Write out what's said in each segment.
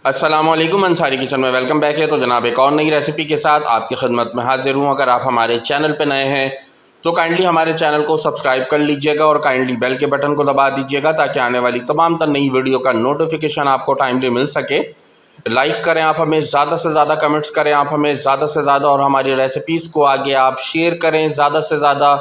अस्सलामुअलैकुम अंसारी किचन में welcome back है। तो जनाब एक और नई रेसिपी के साथ आपकी खिदमत में हाजिर हूँ। अगर आप हमारे चैनल पर नए हैं तो काइंडली हमारे चैनल को सब्सक्राइब कर लीजिएगा और काइंडली बेल के बटन को दबा दीजिएगा ताकि आने वाली तमाम तर नई वीडियो का नोटिफिकेशन आपको टाइमली मिल सके। लाइक करें आप हमें, ज़्यादा से ज़्यादा कमेंट्स करें आप हमें ज़्यादा से ज़्यादा, और हमारी रेसिपीज़ को आगे आप शेयर करें ज़्यादा से ज़्यादा।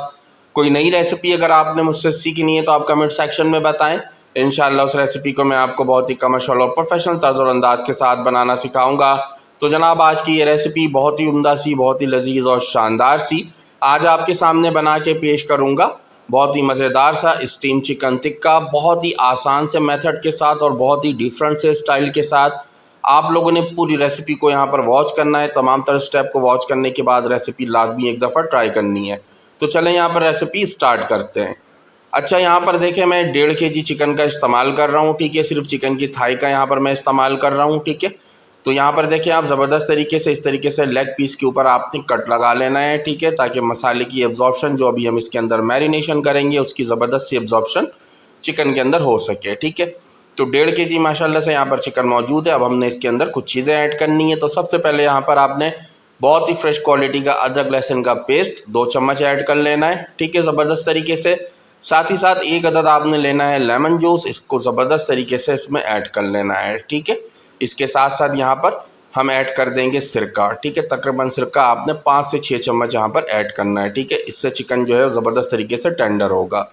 कोई नई रेसिपी अगर आपने मुझसे सीखनी है तो आप कमेंट सेक्शन में बताएं। इंशाल्लाह उस रेसिपी को मैं आपको बहुत ही कमर्शियल और प्रोफेशनल तर्ज और अंदाज के साथ बनाना सिखाऊंगा। तो जनाब आज की ये रेसिपी बहुत ही उम्दा सी, बहुत ही लजीज और शानदार सी आज आपके सामने बना के पेश करूंगा। बहुत ही मज़ेदार सा स्टीम चिकन टिक्का, बहुत ही आसान से मेथड के साथ और बहुत ही डिफरेंट से स्टाइल के साथ। आप लोगों ने पूरी रेसिपी को यहाँ पर वॉच करना है। तमाम तरह स्टेप को वॉच करने के बाद रेसिपी लाजमी एक दफ़ा ट्राई करनी है। तो चलें यहाँ पर रेसिपी स्टार्ट करते हैं। अच्छा, यहाँ पर देखें मैं 1.5 kg चिकन का इस्तेमाल कर रहा हूँ, ठीक है। सिर्फ चिकन की थाई का यहाँ पर मैं इस्तेमाल कर रहा हूँ, ठीक है। तो यहाँ पर देखें आप ज़बरदस्त तरीके से इस तरीके से लेग पीस के ऊपर आपने कट लगा लेना है, ठीक है, ताकि मसाले की एब्जॉर्प्शन जो अभी हम इसके अंदर मैरिनेशन करेंगे उसकी ज़बरदस्त सी एब्जॉर्प्शन चिकन के अंदर हो सके, ठीक है। तो 1.5 kg माशाल्लाह से यहाँ पर चिकन मौजूद है। अब हमने इसके अंदर कुछ चीज़ें ऐड करनी है। तो सबसे पहले यहाँ पर आपने बहुत ही फ्रेश क्वालिटी का अदरक लहसुन का पेस्ट 2 चम्मच ऐड कर लेना है, ठीक है, ज़बरदस्त तरीके से। साथ ही साथ 1 अदद आपने लेना है लेमन जूस, इसको ज़बरदस्त तरीके से इसमें ऐड कर लेना है, ठीक है। इसके साथ साथ यहाँ पर हम ऐड कर देंगे सिरका, ठीक है। तकरीबन सिरका आपने 5 से 6 चम्मच यहाँ पर ऐड करना है, ठीक है। इससे चिकन जो है ज़बरदस्त तरीके से टेंडर होगा।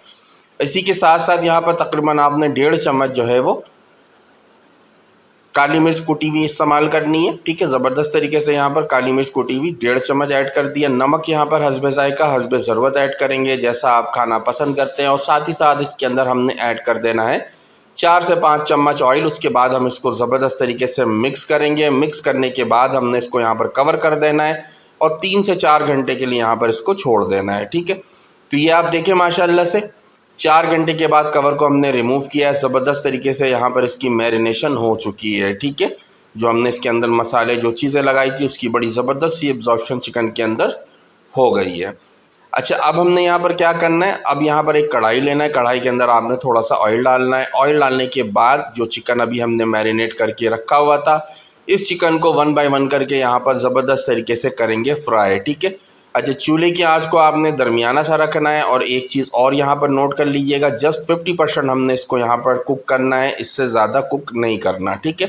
इसी के साथ साथ यहाँ पर तकरीबन आपने 1.5 चम्मच जो है वो काली मिर्च कुटी हुई इस्तेमाल करनी है, ठीक है। ज़बरदस्त तरीके से यहाँ पर काली मिर्च कुटी हुई 1.5 चम्मच ऐड कर दिया। नमक यहाँ पर हस्बे ज़ायका हस्बे ज़रूरत ऐड करेंगे, जैसा आप खाना पसंद करते हैं। और साथ ही साथ इसके अंदर हमने ऐड कर देना है 4 से 5 चम्मच ऑयल। उसके बाद हम इसको ज़बरदस्त तरीके से मिक्स करेंगे। मिक्स करने के बाद हमने इसको यहाँ पर कवर कर देना है और 3 से 4 घंटे के लिए यहाँ पर इसको छोड़ देना है, ठीक है। तो ये आप देखें माशाल्लाह से 4 घंटे के बाद कवर को हमने रिमूव किया है। ज़बरदस्त तरीके से यहाँ पर इसकी मैरिनेशन हो चुकी है, ठीक है। जो हमने इसके अंदर मसाले जो चीज़ें लगाई थी उसकी बड़ी ज़बरदस्त सी एब्जॉर्प्शन चिकन के अंदर हो गई है। अच्छा, अब हमने यहाँ पर क्या करना है, अब यहाँ पर एक कढ़ाई लेना है। कढ़ाई के अंदर आपने थोड़ा सा ऑयल डालना है। ऑयल डालने के बाद जो चिकन अभी हमने मैरिनेट करके रखा हुआ था, इस चिकन को 1 बाय 1 करके यहाँ पर ज़बरदस्त तरीके से करेंगे फ्राई, ठीक है। अच्छा, चूल्हे की आंच को आपने दरमियाना सा रखना है। और एक चीज़ और यहाँ पर नोट कर लीजिएगा, जस्ट 50% हमने इसको यहाँ पर कुक करना है, इससे ज़्यादा कुक नहीं करना, ठीक है।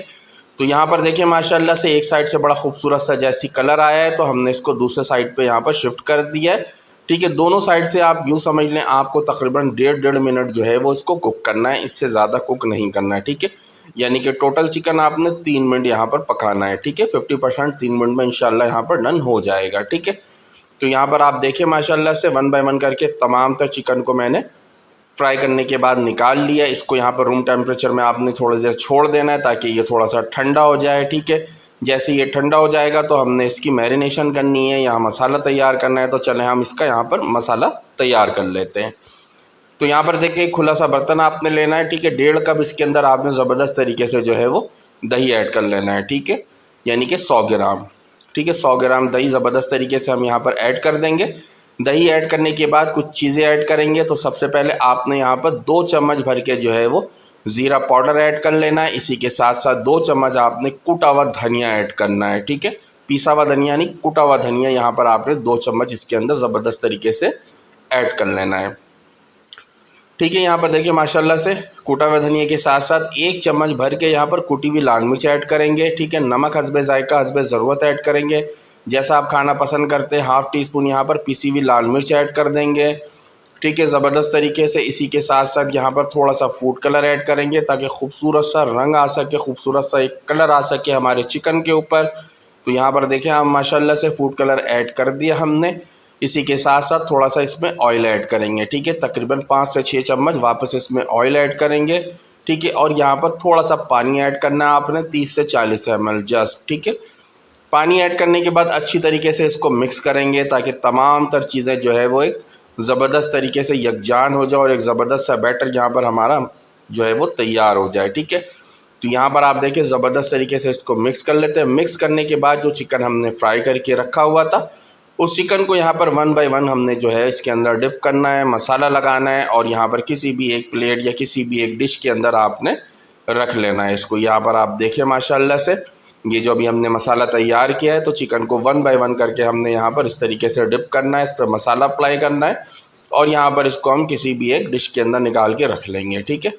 तो यहाँ पर देखिए माशाल्लाह से एक साइड से बड़ा खूबसूरत सा जैसी कलर आया है, तो हमने इसको दूसरे साइड पे यहाँ पर शिफ्ट कर दिया है, ठीक है। दोनों साइड से आप यूँ समझ लें आपको तकरीबन 1.5 मिनट जो है वो इसको कुक करना है, इससे ज़्यादा कुक नहीं करना है, ठीक है। यानी कि टोटल चिकन आपने 3 मिनट यहाँ पर पकाना है, ठीक है। 50% 3 मिनट में इंशाल्लाह यहाँ पर डन हो जाएगा, ठीक है। तो यहाँ पर आप देखें माशाल्लाह से 1 बाय 1 करके तमाम तर चिकन को मैंने फ्राई करने के बाद निकाल लिया। इसको यहाँ पर रूम टेम्परेचर में आपने थोड़ी देर छोड़ देना है ताकि ये थोड़ा सा ठंडा हो जाए, ठीक है। जैसे ये ठंडा हो जाएगा तो हमने इसकी मैरिनेशन करनी है, यहाँ मसाला तैयार करना है। तो चलें हम इसका यहाँ पर मसाला तैयार कर लेते हैं। तो यहाँ पर देखिए खुला सा बर्तन आपने लेना है, ठीक है। 1.5 कप इसके अंदर आपने ज़बरदस्त तरीके से जो है वो दही ऐड कर लेना है, ठीक है, यानी कि 100 ग्राम, ठीक है। 100 ग्राम दही ज़बरदस्त तरीके से हम यहाँ पर ऐड कर देंगे। दही ऐड करने के बाद कुछ चीज़ें ऐड करेंगे। तो सबसे पहले आपने यहाँ पर 2 चम्मच भर के जो है वो ज़ीरा पाउडर ऐड कर लेना है। इसी के साथ साथ 2 चम्मच आपने कुटा हुआ धनिया ऐड करना है, ठीक है। पिसा हुआ धनिया नहीं, कुटा हुआ धनिया यहाँ पर आपने 2 चम्मच इसके अंदर ज़बरदस्त तरीके से ऐड कर लेना है, ठीक है। यहाँ पर देखिए माशाल्लाह से कुटा हुआ धनिया के साथ साथ 1 चम्मच भर के यहाँ पर कुटी हुई लाल मिर्च ऐड करेंगे, ठीक है। नमक हस्बे ज़ायका हस्बे ज़रूरत ऐड करेंगे, जैसा आप खाना पसंद करते हैं। ½ टी स्पून यहाँ पर पिसी हुई लाल मिर्च ऐड कर देंगे, ठीक है, ज़बरदस्त तरीके से। इसी के साथ साथ यहाँ पर थोड़ा सा फूड कलर ऐड करेंगे ताकि खूबसूरत सा रंग आ सके, खूबसूरत सा एक कलर आ सके हमारे चिकन के ऊपर। तो यहाँ पर देखें हम माशाल्लाह से फूड कलर ऐड कर दिया हमने। इसी के साथ साथ थोड़ा सा इसमें ऑयल ऐड करेंगे, ठीक है। तकरीबन 5 से 6 चम्मच वापस इसमें ऑयल ऐड करेंगे, ठीक है। और यहाँ पर थोड़ा सा पानी ऐड करना है आपने 30 से 40 ml जस्ट, ठीक है। पानी ऐड करने के बाद अच्छी तरीके से इसको मिक्स करेंगे ताकि तमाम तर चीज़ें जो है वो एक ज़बरदस्त तरीके से यकजान हो जाए और एक ज़बरदस्त सा बैटर यहाँ पर हमारा जो है वो तैयार हो जाए, ठीक है। तो यहाँ पर आप देखिए ज़बरदस्त तरीके से इसको मिक्स कर लेते हैं। मिक्स करने के बाद जो चिकन हमने फ्राई करके रखा हुआ था उस चिकन को यहाँ पर 1 बाय 1 हमने जो है इसके अंदर डिप करना है, मसाला लगाना है। और यहाँ पर किसी भी एक प्लेट या किसी भी एक डिश के अंदर आपने रख लेना है इसको। यहाँ पर आप देखिए माशाल्लाह से ये जो अभी हमने मसाला तैयार किया है, तो चिकन को 1 बाय 1 करके हमने यहाँ पर इस तरीके से डिप करना है, इस पर मसाला अप्लाई करना है और यहाँ पर इसको हम किसी भी एक डिश के अंदर निकाल के रख लेंगे। ठीक है,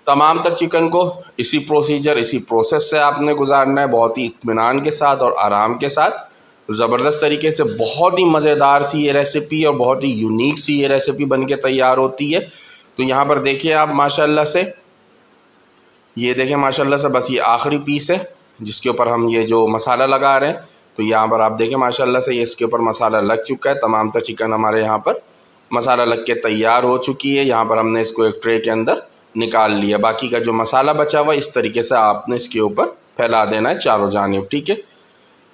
तमाम तर चिकन को इसी प्रोसीजर, इसी प्रोसेस से आपने गुजारना है, बहुत ही इत्मीनान के साथ और आराम के साथ, ज़बरदस्त तरीके से। बहुत ही मज़ेदार सी ये रेसिपी और बहुत ही यूनिक सी ये रेसिपी बन के तैयार होती है। तो यहाँ पर देखिए आप माशाल्लाह से, ये देखें माशाल्लाह से, बस ये आखिरी पीस है जिसके ऊपर हम ये जो मसाला लगा रहे हैं। तो यहाँ पर आप देखें माशाल्लाह से ये इसके ऊपर मसाला लग चुका है। तमाम तर चिकन हमारे यहाँ पर मसाला लग के तैयार हो चुकी है। यहाँ पर हमने इसको एक ट्रे के अंदर निकाल लिया। बाकी का जो मसाला बचा हुआ इस तरीके से आपने इसके ऊपर फैला देना है चारों जानिब। ठीक है,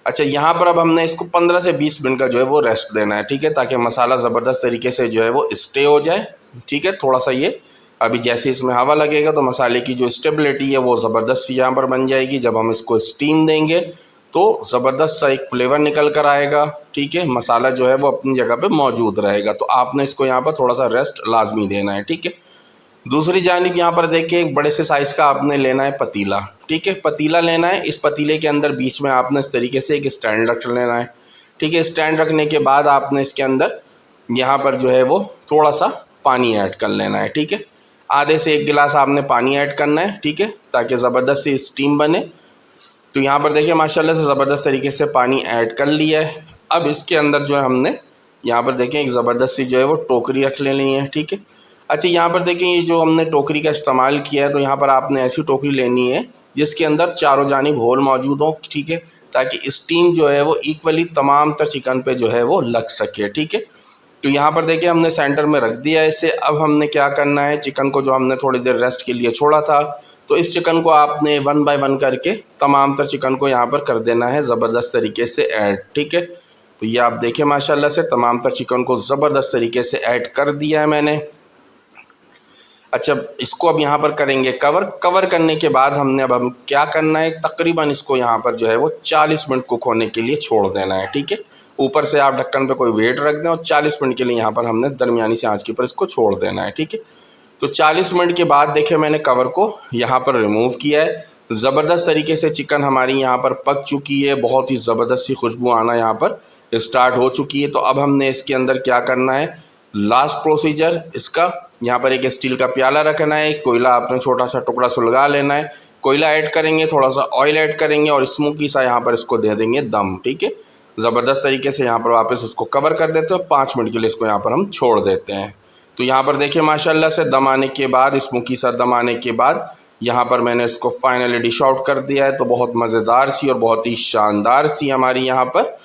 अच्छा यहाँ पर अब हमने इसको 15 से 20 मिनट का जो है वो रेस्ट देना है। ठीक है, ताकि मसाला ज़बरदस्त तरीके से जो है वो स्टे हो जाए। ठीक है, थोड़ा सा ये अभी जैसे इसमें हवा लगेगा तो मसाले की जो स्टेबिलिटी है वो ज़बरदस्त यहाँ पर बन जाएगी। जब हम इसको स्टीम देंगे तो ज़बरदस्त सा एक फ्लेवर निकल कर आएगा। ठीक है, मसाला जो है वो अपनी जगह पे मौजूद रहेगा। तो आपने इसको यहाँ पर थोड़ा सा रेस्ट लाजमी देना है। ठीक है, दूसरी जानिब यहाँ पर देखिए एक बड़े से साइज़ का आपने लेना है पतीला। ठीक है, पतीला लेना है। इस पतीले के अंदर बीच में आपने इस तरीके से एक स्टैंड रख लेना है। ठीक है, स्टैंड रखने के बाद आपने इसके अंदर यहाँ पर जो है वो थोड़ा सा पानी ऐड कर लेना है। ठीक है, आधे से 1 गिलास आपने पानी ऐड करना है। ठीक है, ताकि ज़बरदस्त सी स्टीम बने। तो यहाँ पर देखिए माशाल्लाह से ज़बरदस्त तरीके से पानी ऐड कर लिया है। अब इसके अंदर जो है हमने यहाँ पर देखें एक ज़बरदस्त सी जो है वो टोकरी रख लेनी है। ठीक है, अच्छा यहाँ पर देखें ये जो हमने टोकरी का इस्तेमाल किया है, तो यहाँ पर आपने ऐसी टोकरी लेनी है जिसके अंदर चारों जानिब होल मौजूद हो। ठीक है, ताकि स्टीम जो है वो इक्वली तमाम तर चिकन पे जो है वो लग सके। ठीक है, तो यहाँ पर देखिए हमने सेंटर में रख दिया है इसे। अब हमने क्या करना है, चिकन को जो हमने थोड़ी देर रेस्ट के लिए छोड़ा था, तो इस चिकन को आपने 1 बाय 1 करके तमाम तर चिकन को यहाँ पर कर देना है ज़बरदस्त तरीके से ऐड। ठीक है, तो ये आप देखिए माशाल्लाह से तमाम तर चिकन को ज़बरदस्त तरीके से ऐड कर दिया है मैंने। अच्छा, इसको अब यहाँ पर करेंगे कवर करने के बाद हमने अब हम क्या करना है, तकरीबन इसको यहाँ पर जो है वो 40 मिनट कुक होने के लिए छोड़ देना है। ठीक है, ऊपर से आप ढक्कन पे कोई वेट रख दें और 40 मिनट के लिए यहाँ पर हमने दरमियानी से आंच के ऊपर इसको छोड़ देना है। ठीक है, तो 40 मिनट के बाद देखिए मैंने कवर को यहाँ पर रिमूव किया है। ज़बरदस्त तरीके से चिकन हमारी यहाँ पर पक चुकी है। बहुत ही ज़बरदस्त सी खुशबू आना यहाँ पर स्टार्ट हो चुकी है। तो अब हमने इसके अंदर क्या करना है, लास्ट प्रोसीजर इसका, यहाँ पर एक स्टील का प्याला रखना है। कोयला आपने छोटा सा टुकड़ा सुलगा लेना है। कोयला ऐड करेंगे, थोड़ा सा ऑयल ऐड करेंगे और स्मोकी सा यहाँ पर इसको दे देंगे दम। ठीक है, ज़बरदस्त तरीके से यहाँ पर वापस उसको कवर कर देते हैं। 5 मिनट के लिए इसको यहाँ पर हम छोड़ देते हैं। तो यहाँ पर देखिए माशाल्लाह से दम आने के बाद, स्मोकी सा दम आने के बाद यहाँ पर मैंने इसको फाइनली डिश आउट कर दिया है। तो बहुत मज़ेदार सी और बहुत ही शानदार सी हमारी यहाँ पर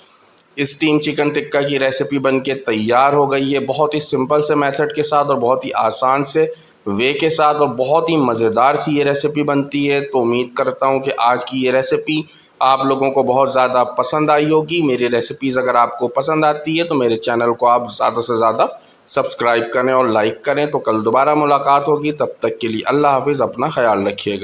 स्टीम चिकन टिक्का की रेसिपी बनके तैयार हो गई है। बहुत ही सिंपल से मेथड के साथ और बहुत ही आसान से वे के साथ और बहुत ही मज़ेदार सी ये रेसिपी बनती है। तो उम्मीद करता हूँ कि आज की ये रेसिपी आप लोगों को बहुत ज़्यादा पसंद आई होगी। मेरी रेसिपीज़ अगर आपको पसंद आती है तो मेरे चैनल को आप ज़्यादा से ज़्यादा सब्सक्राइब करें और लाइक करें। तो कल दोबारा मुलाकात होगी, तब तक के लिए अल्लाह हाफिज़, अपना ख्याल रखिएगा।